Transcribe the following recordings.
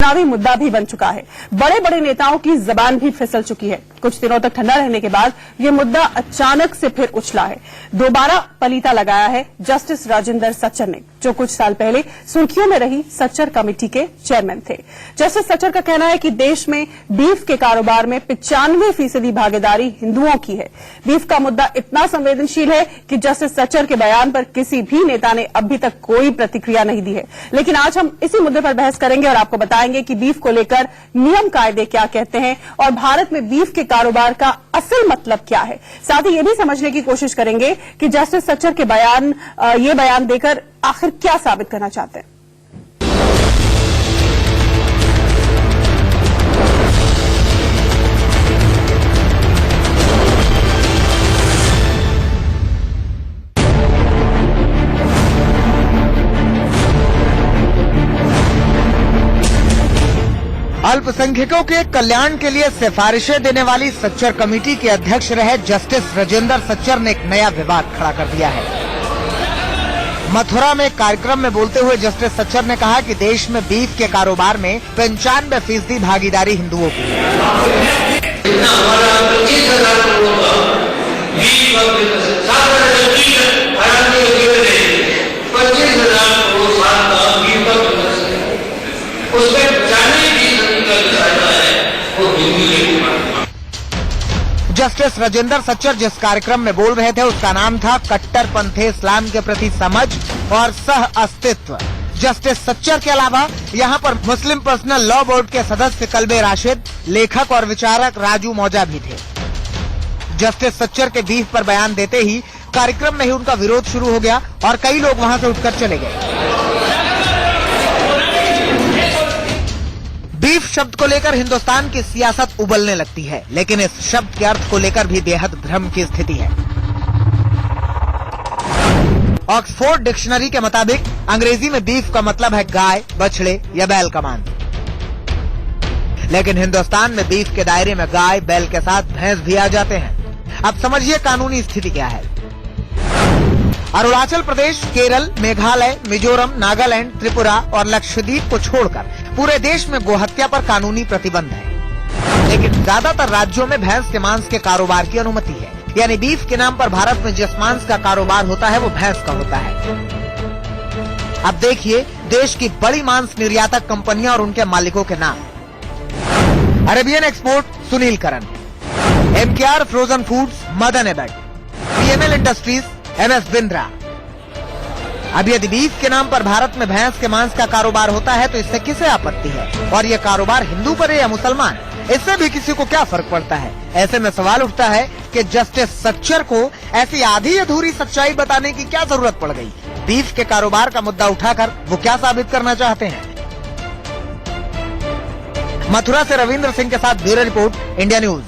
चुनावी मुद्दा भी बन चुका है। बड़े बड़े नेताओं की जबान भी फिसल चुकी है। कुछ दिनों तक ठंडा रहने के बाद ये मुद्दा अचानक से फिर उछला है। दोबारा पलीता लगाया है जस्टिस राजेंद्र सच्चर ने, जो कुछ साल पहले सुर्खियों में रही सच्चर कमेटी के चेयरमैन थे। जस्टिस सच्चर का कहना है कि देश में बीफ के कारोबार में 95% भागीदारी हिंदुओं की है। बीफ का मुद्दा इतना संवेदनशील है कि जस्टिस सच्चर के बयान पर किसी भी नेता ने अभी तक कोई प्रतिक्रिया नहीं दी है। लेकिन आज हम इसी मुद्दे पर बहस करेंगे और आपको बताएंगे कि बीफ को लेकर नियम कायदे क्या कहते हैं और भारत में बीफ के कारोबार का असल मतलब क्या है। साथ ही ये भी समझने की कोशिश करेंगे कि जस्टिस सच्चर के ये बयान देकर आखिर क्या साबित करना चाहते हैं। अल्पसंख्यकों के कल्याण के लिए सिफारिशें देने वाली सच्चर कमेटी के अध्यक्ष रहे जस्टिस राजेंद्र सच्चर ने एक नया विवाद खड़ा कर दिया है। मथुरा में एक कार्यक्रम में बोलते हुए जस्टिस सच्चर ने कहा कि देश में बीफ के कारोबार में 95% भागीदारी हिंदुओं की है। जस्टिस राजेंद्र सच्चर जिस कार्यक्रम में बोल रहे थे उसका नाम था कट्टरपंथी इस्लाम के प्रति समझ और सह अस्तित्व। जस्टिस सच्चर के अलावा यहाँ पर मुस्लिम पर्सनल लॉ बोर्ड के सदस्य कल्बे राशिद, लेखक और विचारक राजू मौजा भी थे। जस्टिस सच्चर के बीफ पर बयान देते ही कार्यक्रम में ही उनका विरोध शुरू हो गया और कई लोग वहाँ से उठकर चले गए। बीफ शब्द को लेकर हिंदुस्तान की सियासत उबलने लगती है, लेकिन इस शब्द के अर्थ को लेकर भी बेहद भ्रम की स्थिति है। ऑक्सफोर्ड डिक्शनरी के मुताबिक अंग्रेजी में बीफ का मतलब है गाय, बछड़े या बैल का मांस। लेकिन हिंदुस्तान में बीफ के दायरे में गाय, बैल के साथ भैंस भी आ जाते हैं। अब समझिए कानूनी स्थिति क्या है। अरुणाचल प्रदेश, केरल, मेघालय, मिजोरम, नागालैंड, त्रिपुरा और लक्षद्वीप को छोड़कर पूरे देश में गोहत्या पर कानूनी प्रतिबंध है। लेकिन ज्यादातर राज्यों में भैंस के मांस के कारोबार की अनुमति है। यानी बीफ के नाम पर भारत में जिस मांस का कारोबार होता है वो भैंस का होता है। अब देखिए देश की बड़ी मांस निर्यातक कंपनियां और उनके मालिकों के नाम। अरेबियन एक्सपोर्ट सुनील करन, MKR frozen foods Madan Abbott, PML industries MS Bindra. अब यदि बीफ के नाम पर भारत में भैंस के मांस का कारोबार होता है तो इससे किसे आपत्ति है? और ये कारोबार हिंदू पर है या मुसलमान, इससे भी किसी को क्या फर्क पड़ता है? ऐसे में सवाल उठता है कि जस्टिस सच्चर को ऐसी आधी अधूरी सच्चाई बताने की क्या जरूरत पड़ गई? बीफ के कारोबार का मुद्दा उठाकर वो क्या साबित करना चाहते हैं? मथुरा से रविंद्र सिंह के साथ ब्यूरो रिपोर्ट, इंडिया न्यूज।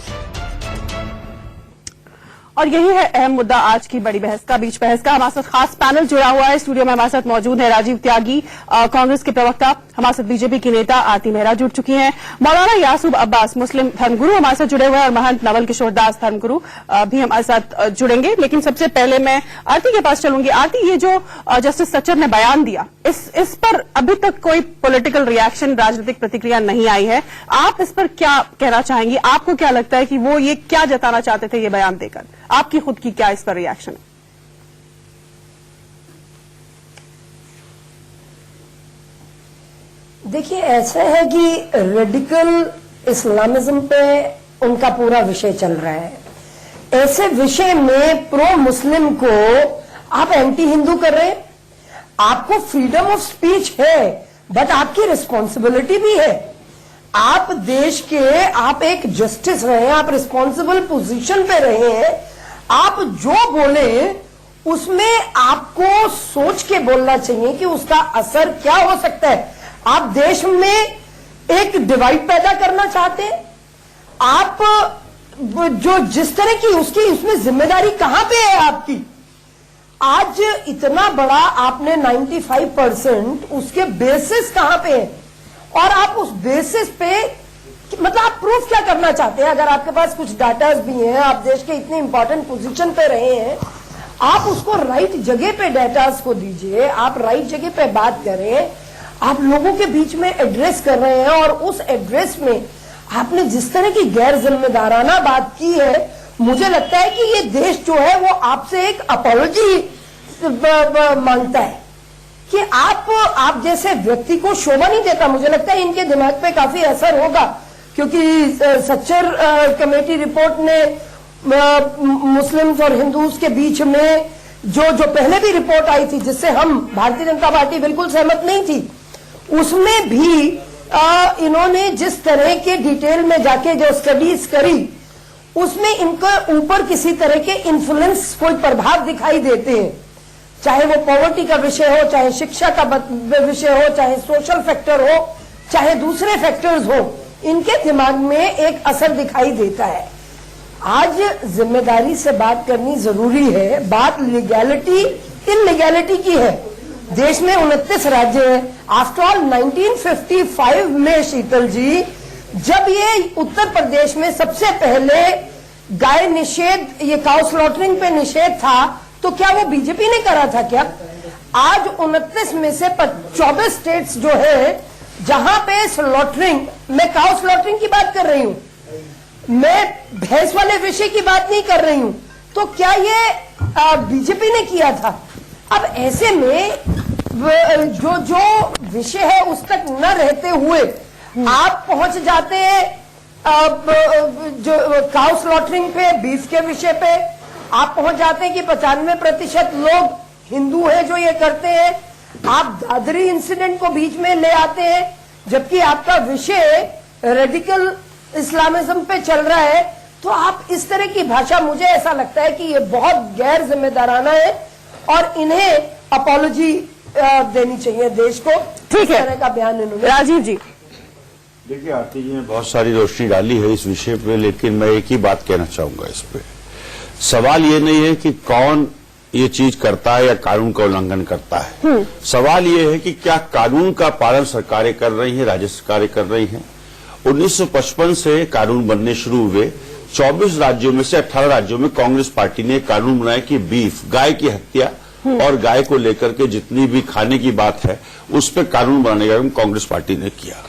और यही है अहम मुद्दा आज की बड़ी बहस का, बीच बहस का। हमारे साथ खास पैनल जुड़ा हुआ है। स्टूडियो में हमारे साथ मौजूद है राजीव त्यागी, कांग्रेस के प्रवक्ता, हमारे साथ बीजेपी की नेता आरती मेहरा जुड़ चुकी हैं, मौलाना यासूब अब्बास मुस्लिम धर्मगुरु हमारे साथ जुड़े हुए हैं और महंत नवल किशोर दास धर्मगुरु भी हमारे साथ जुड़ेंगे। लेकिन सबसे पहले मैं आरती के पास चलूंगी। आरती, ये जो जस्टिस सच्चर ने बयान दिया, इस पर अभी तक कोई पॉलिटिकल रिएक्शन, राजनीतिक प्रतिक्रिया नहीं आई है। आप इस पर क्या कहना चाहेंगी? आपको क्या लगता है कि वो ये क्या जताना चाहते थे ये बयान देकर? आपकी खुद की क्या इस पर रिएक्शन है? देखिए, ऐसा है कि रेडिकल इस्लामिज्म पे उनका पूरा विषय चल रहा है। ऐसे विषय में प्रो मुस्लिम को आप एंटी हिंदू कर रहे हैं। आपको फ्रीडम ऑफ स्पीच है, बट आपकी रिस्पॉन्सिबिलिटी भी है। आप देश के, आप एक जस्टिस रहे, आप रिस्पॉन्सिबल पोजीशन पे रहे हैं। आप जो बोले उसमें आपको सोच के बोलना चाहिए कि उसका असर क्या हो सकता है। आप देश में एक डिवाइड पैदा करना चाहते हैं। आप जो जिस तरह की उसकी उसमें जिम्मेदारी कहां पे है आपकी? आज इतना बड़ा आपने 95% उसके बेसिस कहां पे है? और आप उस बेसिस पे मतलब आप प्रूफ क्या करना चाहते हैं? अगर आपके पास कुछ डाटाज भी हैं, आप देश के इतने इंपॉर्टेंट पोजीशन पे रहे हैं, आप उसको राइट जगह पे डाटाज को दीजिए, आप राइट जगह पे बात करें। आप लोगों के बीच में एड्रेस कर रहे हैं, और उस एड्रेस में आपने जिस तरह की गैर जिम्मेदाराना बात की है, मुझे लगता है कि ये देश जो है वो आपसे एक अपॉलॉजी मांगता है कि आप जैसे व्यक्ति को शोभा नहीं देता। मुझे लगता है इनके दिमाग पे काफी असर होगा, क्योंकि सच्चर कमेटी रिपोर्ट ने मुस्लिम्स और हिंदूज के बीच में जो पहले भी रिपोर्ट आई थी, जिससे हम भारतीय जनता पार्टी बिल्कुल सहमत नहीं थी, उसमें भी इन्होंने जिस तरह के डिटेल में जाके जो स्टडीज करी, उसमें इनके ऊपर किसी तरह के इन्फ्लुएंस, कोई प्रभाव दिखाई देते हैं। चाहे वो पॉवर्टी का विषय हो, चाहे शिक्षा का विषय हो, चाहे सोशल फैक्टर हो, चाहे दूसरे फैक्टर्स हो, इनके दिमाग में एक असर दिखाई देता है। आज जिम्मेदारी से बात करनी जरूरी है। बात लीगैलिटी इनलीगैलिटी की है। देश में 29 राज्य हैं। आफ्टर ऑल 1955 में शीतल जी, जब ये उत्तर प्रदेश में सबसे पहले गाय निषेध, ये काउ स्लॉटरिंग पे निषेध था, तो क्या वो बीजेपी ने करा था क्या? आज 29 में से 24 स्टेट्स जो है जहां पे स्लॉटरिंग, मैं काउ स्लॉटरिंग की बात कर रही हूं, मैं भैंस वाले विषय की बात नहीं कर रही हूं, तो क्या ये बीजेपी ने किया था? अब ऐसे में जो विषय है उस तक न रहते हुए आप पहुंच जाते हैं जो काउ स्लॉटरिंग पे, बीफ के विषय पे आप पहुंच जाते हैं कि 95% लोग हिंदू हैं जो ये करते हैं। आप दादरी इंसिडेंट को बीच में ले आते हैं, जबकि आपका विषय रेडिकल इस्लामिज्म पे चल रहा है। तो आप इस तरह की भाषा, मुझे ऐसा लगता है कि ये बहुत गैर जिम्मेदाराना है और इन्हें अपॉलॉजी देनी चाहिए देश को। ठीक है, इस तरह का बयान इन्होंने। राजीव जी, देखिए आरती जी ने बहुत सारी रोशनी डाली है इस विषय पे, लेकिन मैं एक ही बात कहना चाहूंगा इस पे। सवाल ये नहीं है कि कौन ये चीज करता है या कानून का उल्लंघन करता है। सवाल ये है कि क्या कानून का पालन सरकारें कर रही हैं, राज्य सरकारें कर रही हैं। 1955 से कानून बनने शुरू हुए। 24 राज्यों में से 18 राज्यों में कांग्रेस पार्टी ने कानून बनाया कि बीफ, गाय की हत्या और गाय को लेकर के जितनी भी खाने की बात है उस पर कानून बनाने का काम कांग्रेस पार्टी ने किया।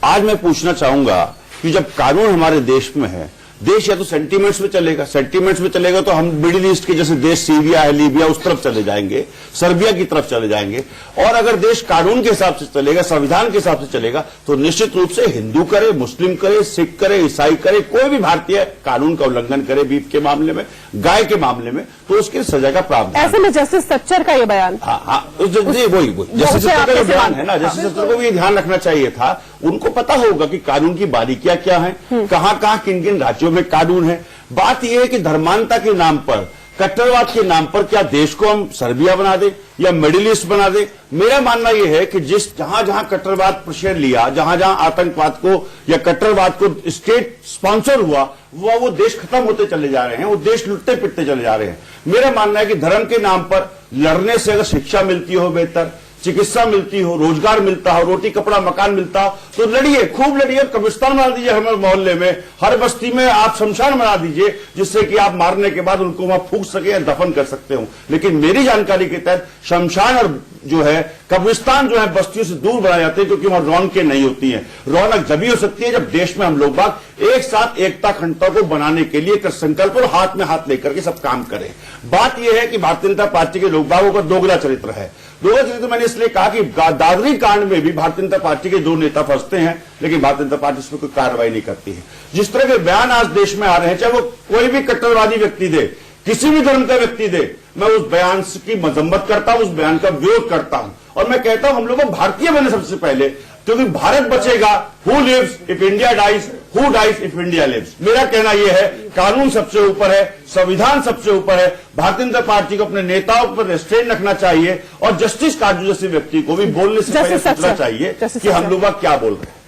आज मैं पूछना चाहूंगा कि जब कानून हमारे देश में है, देश या तो सेंटीमेंट्स में चलेगा, सेंटीमेंट्स में चलेगा तो हम मिडिल ईस्ट के जैसे देश सीरिया है, लीबिया, उस तरफ चले जाएंगे, सर्बिया की तरफ चले जाएंगे। और अगर देश कानून के हिसाब से चलेगा, संविधान के हिसाब से चलेगा, तो निश्चित रूप से हिंदू करे, मुस्लिम करे, सिख करे, ईसाई करे, कोई भी भारतीय कानून का उल्लंघन करे बीफ के मामले में, गाय के मामले में, तो उसके सजा का प्रावधान। ऐसे में जस्टिस सच्चर का ये बयान, वही जस्टिस सच्चर का जो बयान है ना, जस्टिस सच्चर को भी ध्यान रखना चाहिए था। उनको पता होगा कि कानून की बारीकियां क्या हैं, कहां किन किन राज्यों में कानून है। बात यह है कि धर्मांता के नाम पर, कट्टरवाद के नाम पर क्या देश को हम सर्बिया बना दे या मिडिल ईस्ट बना दे? मेरा मानना यह है कि जहां जहां कट्टरवाद प्रशय लिया, जहां जहां आतंकवाद को या कट्टरवाद को स्टेट स्पॉन्सर हुआ, वो देश खत्म होते चले जा रहे हैं, वो देश लुटते पिटते चले जा रहे हैं। मेरा मानना है कि धर्म के नाम पर लड़ने से अगर शिक्षा मिलती हो बेहतर, चिकित्सा मिलती हो, रोजगार मिलता हो, रोटी कपड़ा मकान मिलता हो, तो लड़िए, खूब लड़िए। कब्रिस्तान बना दीजिए हमारे मोहल्ले में, हर बस्ती में आप शमशान बना दीजिए, जिससे कि आप मारने के बाद उनको वहां फूंक सके या दफन कर सकते हो। लेकिन मेरी जानकारी के तहत शमशान और जो है कब्रिस्तान जो है बस्तियों से दूर बनाए जाते हैं, क्योंकि वहां रौनकें नहीं होती हैं। रौनक जब ही हो सकती है जब देश में हम लोग बाग एक साथ एकता अखंडता को बनाने के लिए संकल्प और हाथ में हाथ लेकर के सब काम करें। बात यह है कि भारतीय जनता पार्टी के लोग बागों का दोगला चरित्र है। दोगला चरित्र मैंने इसलिए कहा कि दादरी कांड में भी भारतीय जनता पार्टी के 2 नेता फंसते हैं, लेकिन भारतीय जनता पार्टी इसमें कोई कार्रवाई नहीं करती है। जिस तरह के बयान आज देश में आ रहे हैं, चाहे वो कोई भी कट्टरवादी व्यक्ति दे, किसी भी धर्म का व्यक्ति दे, मैं उस बयान की मजम्मत करता हूं, उस बयान का विरोध करता हूं। और मैं कहता हूं हम लोग को भारतीय बने सबसे पहले, क्योंकि भारत बचेगा who lives if India dies, who dies if India lives. मेरा कहना यह है कानून सबसे ऊपर है, संविधान सबसे ऊपर है। भारतीय जनता पार्टी को अपने नेताओं पर रेस्ट्रेंट रखना चाहिए और जस्टिस काजू जैसे व्यक्ति को भी बोलने से पहले सोचना चाहिए कि हम लोग क्या बोल रहे हैं।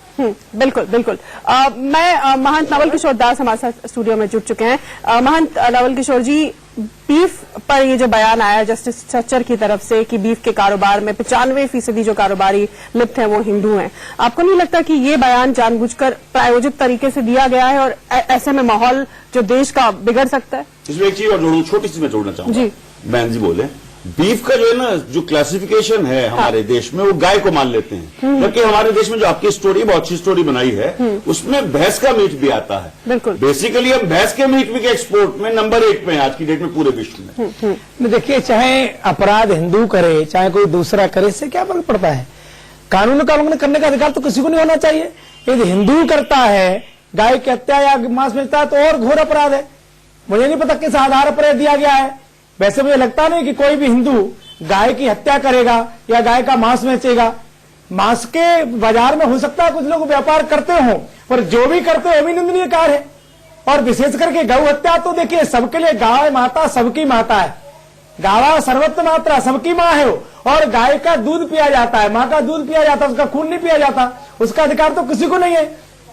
बिल्कुल बिल्कुल। मैं महंत नवल किशोर दास हमारे साथ स्टूडियो में जुड़ चुके हैं। महंत नवल किशोर जी, बीफ पर ये जो बयान आया जस्टिस सच्चर की तरफ से कि बीफ के कारोबार में 95% जो कारोबारी लिप्त हैं वो हिंदू हैं, आपको नहीं लगता कि ये बयान जानबूझकर प्रायोजित तरीके से दिया गया है और ऐसे में माहौल जो देश का बिगड़ सकता है? इसमें एक चीज और जोड़ू, छोटी सी मैं जोड़ना चाहूंगा। जी, बहन जी बोले, बीफ का जो है ना, जो क्लासिफिकेशन है हमारे देश में, वो गाय को मान लेते हैं। क्योंकि हमारे देश में जो आपकी स्टोरी, बहुत अच्छी स्टोरी बनाई है, उसमें भैंस का मीट भी आता है। बिल्कुल। बेसिकली हम भैंस के मीट के एक्सपोर्ट में नंबर 1 पे हैं आज की डेट में पूरे विश्व में। देखिए, चाहे अपराध हिंदू करे चाहे कोई दूसरा करे, इससे क्या फर्क पड़ता है? कानून का उल्लंघन करने का अधिकार तो किसी को नहीं होना चाहिए। यदि हिंदू करता है, गाय की हत्या या मांस बेचता है, तो और घोर अपराध है। मुझे नहीं पता किस आधार पर दिया गया है। वैसे मुझे लगता नहीं कि कोई भी हिंदू गाय की हत्या करेगा या गाय का मांस बेचेगा। मांस के बाजार में हो सकता है कुछ लोग व्यापार करते हो, पर जो भी करते हो वो भी निंदनीय कार्य है। और विशेष करके गौ हत्या तो देखिए, सबके लिए गाय माता सबकी माता है। गावा सर्वत्र मात्रा, सबकी माँ है वो। और गाय का दूध पिया जाता है, माँ का दूध पिया जाता है, उसका खून नहीं पिया जाता। उसका अधिकार तो किसी को नहीं है,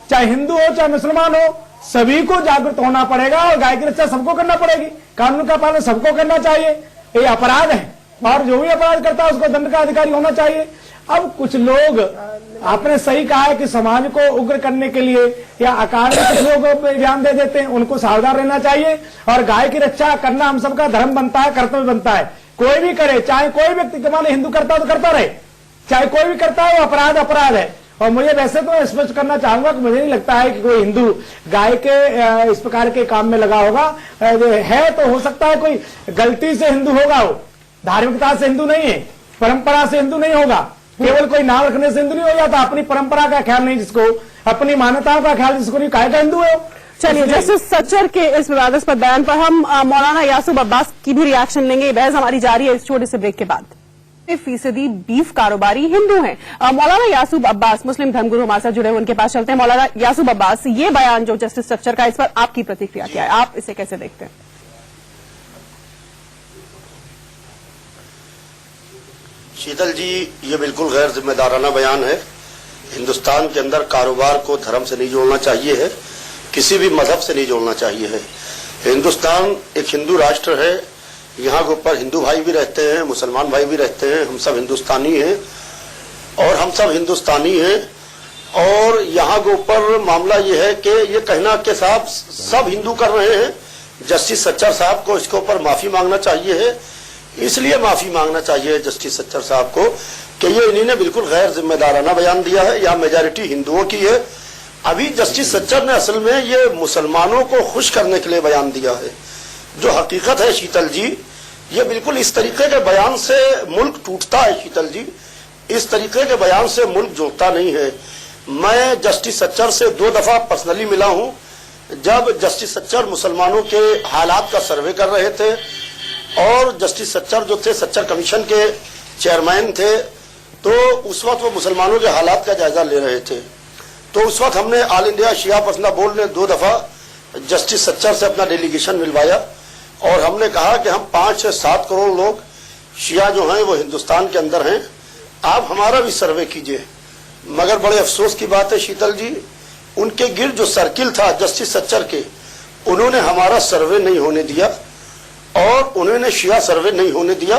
चाहे हिंदू हो चाहे मुसलमान हो। सभी को जागरूक होना पड़ेगा और गाय की रक्षा सबको करना पड़ेगी। कानून का पालन सबको करना चाहिए। ये अपराध है और जो भी अपराध करता है उसको दंड का अधिकारी होना चाहिए। अब कुछ लोग, आपने सही कहा है कि समाज को उग्र करने के लिए या अकारण कुछ लोग बयान दे देते हैं, उनको सावधान रहना चाहिए। और गाय की रक्षा करना हम सबका धर्म बनता है, कर्तव्य बनता है। कोई भी करे, चाहे कोई व्यक्ति के माने हिंदू करता है तो करता रहे, चाहे कोई भी करता है, वो अपराध अपराध है। और मुझे वैसे तो स्पष्ट करना चाहूंगा कि मुझे नहीं लगता है कि कोई हिंदू गाय के इस प्रकार के काम में लगा होगा। है तो हो सकता है कोई गलती से हिंदू होगा, वो धार्मिकता से हिंदू नहीं है, परंपरा से हिंदू नहीं होगा। केवल कोई नाम रखने से हिंदू नहीं हो जाता। अपनी परंपरा का ख्याल नहीं जिसको, अपनी मान्यताओं का ख्याल जिसको नहीं, काहे का हिंदू है। चलिए, जस्टिस सच्चर के इस विवादास्पद बयान पर हम मौलाना यासूब अब्बास की भी रिएक्शन लेंगे। बहस हमारी जारी है इस छोटे से ब्रेक के बाद। 50% बीफ कारोबारी हिंदू हैं। मौलाना यासूब अब्बास, मुस्लिम धर्मगुरु हमारे साथ जुड़े हुए, उनके पास चलते हैं। मौलाना यासूब अब्बास, ये बयान जो जस्टिस सच्चर का, इस पर आपकी प्रतिक्रिया क्या है? आप इसे कैसे देखते हैं? शीतल जी, ये बिल्कुल गैर जिम्मेदाराना बयान है। हिंदुस्तान के अंदर कारोबार को धर्म से नहीं जोड़ना चाहिए है, किसी भी मजहब से नहीं जोड़ना चाहिए है। हिंदुस्तान एक हिंदू राष्ट्र है, यहाँ के ऊपर हिंदू भाई भी रहते हैं, मुसलमान भाई भी रहते हैं, हम सब हिंदुस्तानी हैं और हम सब हिंदुस्तानी हैं। और यहाँ के ऊपर मामला ये है कि ये कहना कि साहब सब हिंदू कर रहे हैं, जस्टिस सच्चर साहब को इसके ऊपर माफी मांगना चाहिए है। इसलिए माफी मांगना चाहिए जस्टिस सच्चर साहब को कि ये इन्होंने बिल्कुल गैर जिम्मेदाराना बयान दिया है। यहाँ मेजॉरिटी हिंदुओं की है। अभी जस्टिस सच्चर ने असल में ये मुसलमानों को खुश करने के लिए बयान दिया है। जो हकीकत है शीतल जी, ये बिल्कुल इस तरीके के बयान से मुल्क टूटता है। शीतल जी, इस तरीके के बयान से मुल्क जुड़ता नहीं है। मैं जस्टिस सच्चर से 2 दफा पर्सनली मिला हूं। जब जस्टिस सच्चर मुसलमानों के हालात का सर्वे कर रहे थे और जस्टिस सच्चर जो थे, सच्चर कमीशन के चेयरमैन थे, तो उस वक्त वो मुसलमानों के हालात का जायजा ले रहे थे। तो उस वक्त हमने ऑल इंडिया शिया पर्सनल बोर्ड ने 2 दफा जस्टिस सच्चर से अपना डेलीगेशन मिलवाया और हमने कहा कि हम 5 से 7 करोड़ लोग शिया जो हैं वो हिंदुस्तान के अंदर हैं, आप हमारा भी सर्वे कीजिए। मगर बड़े अफसोस की बात है शीतल जी, उनके गिर्द जो सर्किल था जस्टिस सच्चर के, उन्होंने हमारा सर्वे नहीं होने दिया और उन्होंने शिया सर्वे नहीं होने दिया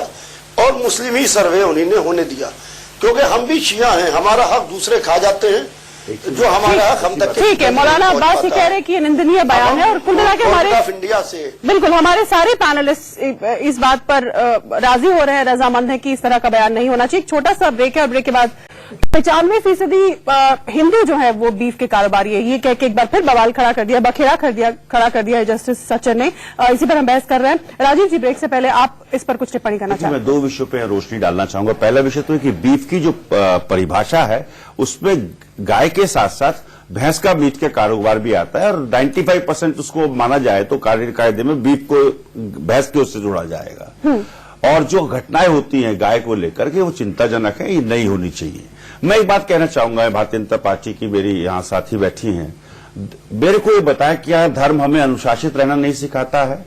और मुस्लिम ही सर्वे उन्होंने होने दिया। क्योंकि हम भी शिया हैं, हमारा हक दूसरे खा जाते हैं, जो हमारा हक हम तक। ठीक है, मौलाना अब्बास ये कह रहे हैं कि ये निंदनीय बयान है और कुल मिला के हमारे इंडिया से बिल्कुल हमारे सारे पैनलिस्ट इस बात पर राजी हो रहे हैं, रजामंद है कि इस तरह का बयान नहीं होना चाहिए। छोटा सा ब्रेक है और ब्रेक के बाद 95% हिंदू जो है वो बीफ के कारोबारी है, ये कह के एक बार फिर बवाल खड़ा कर दिया, बखेड़ा खड़ा कर दिया है जस्टिस सच्चर ने। इसी पर हम बहस कर रहे हैं। राजीव जी, ब्रेक से पहले आप इस पर कुछ टिप्पणी करना चाहते हैं? मैं 2 विषयों पर रोशनी डालना चाहूंगा। पहला विषय तो है कि बीफ की जो परिभाषा है उसमें गाय के साथ साथ भैंस का मीट के कारोबार भी आता है और 95% उसको माना जाए तो कायदे में बीफ को भैंस के उससे जोड़ा जाएगा। और जो घटनाएं होती हैं गाय को लेकर के वो चिंताजनक है, ये नहीं होनी चाहिए। मैं एक बात कहना चाहूंगा, भारतीय जनता पार्टी की मेरी यहां साथी बैठी हैं, मेरे को ये बताया क्या धर्म हमें अनुशासित रहना नहीं सिखाता है?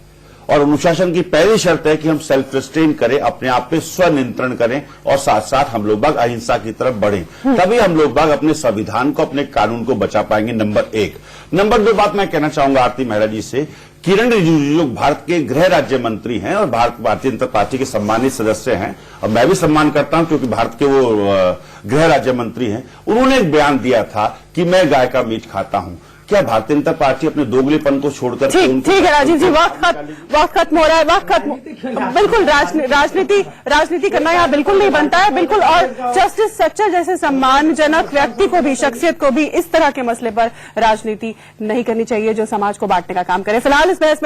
और अनुशासन की पहली शर्त है कि हम सेल्फ रिस्ट्रेन करें, अपने आप पे स्वनियंत्रण करें और साथ साथ हम लोग बाग अहिंसा की तरफ बढ़ें, तभी हम लोग बाग अपने संविधान को, अपने कानून को बचा पाएंगे। नंबर 1। नंबर 2 बात मैं कहना चाहूंगा आरती मेहरा जी से, किरण रिजिजू जो भारत के गृह राज्य मंत्री हैं और भारतीय जनता पार्टी के सम्मानित सदस्य हैं और मैं भी सम्मान करता हूं क्योंकि भारत के वो गृह राज्य मंत्री हैं, उन्होंने एक बयान दिया था कि मैं गाय का मीट खाता हूं। क्या भारतीय जनता पार्टी अपने दोगलेपन को छोड़कर ठीक है राजीव जी, वक्त खत्म हो रहा है, वक्त खत्म। बिल्कुल राजनीति करना यहाँ बिल्कुल नहीं बनता है, बिल्कुल। और जस्टिस सच्चर जैसे सम्मानजनक व्यक्ति को भी, शख्सियत को भी इस तरह के मसले पर राजनीति नहीं करनी चाहिए जो समाज को बांटने का काम करे। फिलहाल इस बहस में